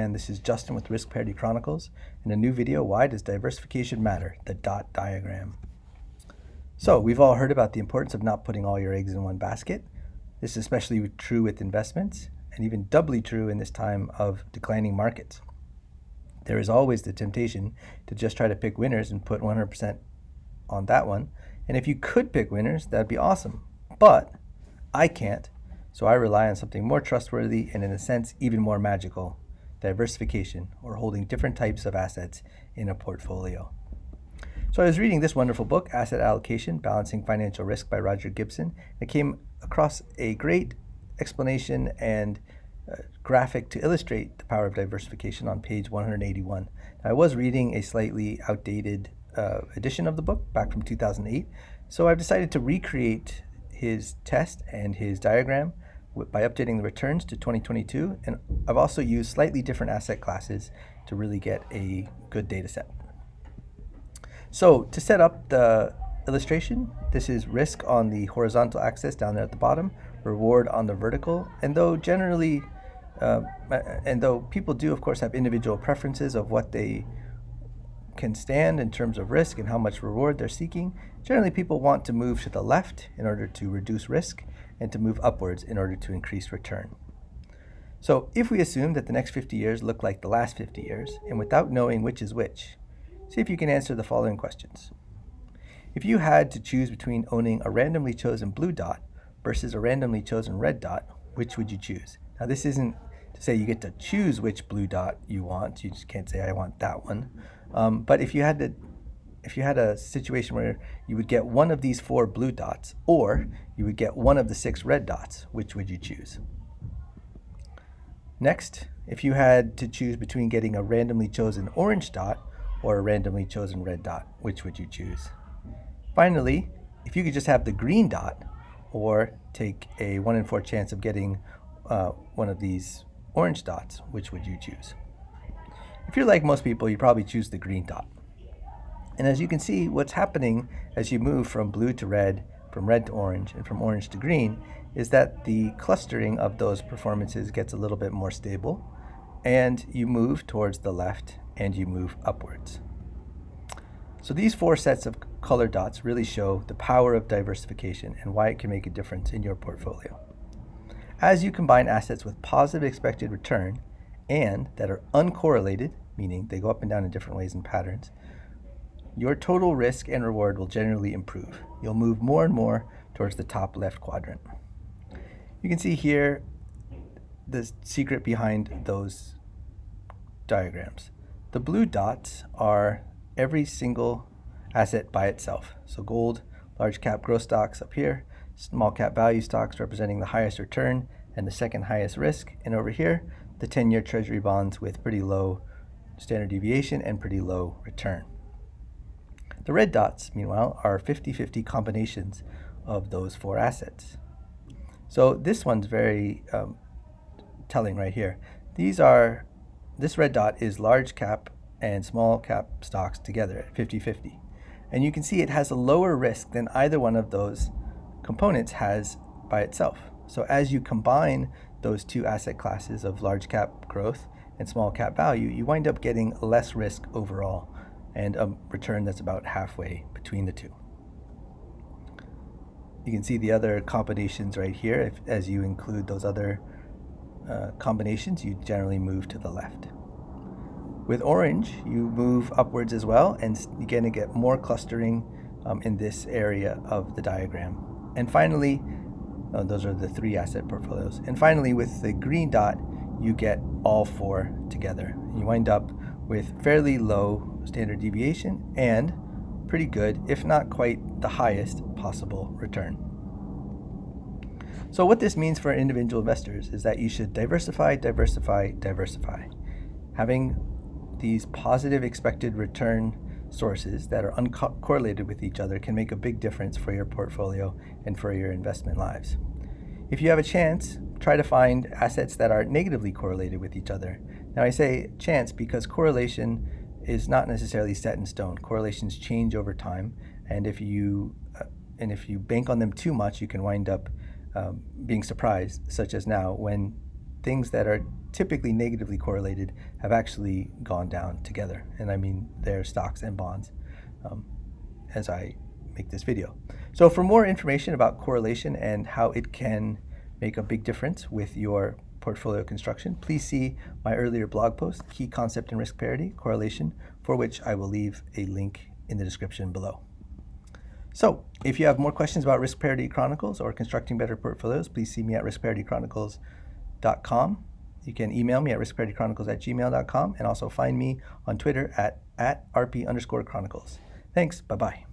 and this is Justin with Risk Parity Chronicles in a new video, Why Does Diversification Matter? The dot diagram. So we've all heard about the importance of not putting all your eggs in one basket. This is especially true with investments, and even doubly true in this time of declining markets. There is always the temptation to just try to pick winners and put 100% on that one. And if you could pick winners, that'd be awesome. But I can't. So I rely on something more trustworthy and in a sense even more magical, diversification, or holding different types of assets in a portfolio. So I was reading this wonderful book, Asset Allocation, Balancing Financial Risk by Roger Gibson. I came across a great explanation and graphic to illustrate the power of diversification on page 181. Now, I was reading a slightly outdated edition of the book back from 2008, so I've decided to recreate his test and his diagram by updating the returns to 2022, and I've also used slightly different asset classes to really get a good data set. So to set up the illustration, this is risk on the horizontal axis down there at the bottom, reward on the vertical, and though people do of course have individual preferences of what they can stand in terms of risk and how much reward they're seeking, generally people want to move to the left in order to reduce risk and to move upwards in order to increase return. So if we assume that the next 50 years look like the last 50 years, and without knowing which is which, see if you can answer the following questions. If you had to choose between owning a randomly chosen blue dot versus a randomly chosen red dot, which would you choose? Now this isn't to say you get to choose which blue dot you want. You just can't say I want that one. But if you had a situation where you would get one of these 4 blue dots, or you would get one of the 6 red dots, which would you choose? Next, if you had to choose between getting a randomly chosen orange dot or a randomly chosen red dot, which would you choose? Finally, if you could just have the green dot or take a 1 in 4 chance of getting one of these orange dots, which would you choose? If you're like most people, you probably choose the green dot. And as you can see, what's happening as you move from blue to red, from red to orange, and from orange to green is that the clustering of those performances gets a little bit more stable, and you move towards the left and you move upwards. So these 4 sets of color dots really show the power of diversification and why it can make a difference in your portfolio. As you combine assets with positive expected return and that are uncorrelated, meaning they go up and down in different ways and patterns, your total risk and reward will generally improve. You'll move more and more towards the top left quadrant. You can see here the secret behind those diagrams. The blue dots are every single asset by itself. So gold, large cap growth stocks up here, small cap value stocks representing the highest return and the second highest risk, and over here, the 10-year treasury bonds with pretty low standard deviation and pretty low return. The red dots, meanwhile, are 50-50 combinations of those 4 assets. So this one's very telling right here. This red dot is large cap and small cap stocks together at 50-50. And you can see it has a lower risk than either one of those components has by itself. So as you combine those 2 asset classes of large cap growth and small cap value, you wind up getting less risk overall and a return that's about halfway between the 2. You can see the other combinations right here. As you include those other combinations, you generally move to the left. With orange, you move upwards as well, and you're going to get more clustering in this area of the diagram. And finally, those are the 3 asset portfolios. And finally, with the green dot, you get all 4 together. You wind up with fairly low standard deviation and pretty good, if not quite the highest possible return. So what this means for individual investors is that you should diversify. Having these positive expected return sources that are uncorrelated with each other can make a big difference for your portfolio and for your investment lives. If you have a chance, try to find assets that are negatively correlated with each other. Now I say chance because correlation is not necessarily set in stone. Correlations change over time, and if you bank on them too much, you can wind up being surprised, such as now when things that are typically negatively correlated have actually gone down together. And I mean their stocks and bonds as I make this video. So for more information about correlation and how it can make a big difference with your portfolio construction, please see my earlier blog post, Key Concept in Risk Parity, Correlation, for which I will leave a link in the description below. So if you have more questions about Risk Parity Chronicles or constructing better portfolios, please see me at riskparitychronicles.com. You can email me at riskparitychronicles@gmail.com and also find me on Twitter at rp_chronicles. Thanks. Bye-bye.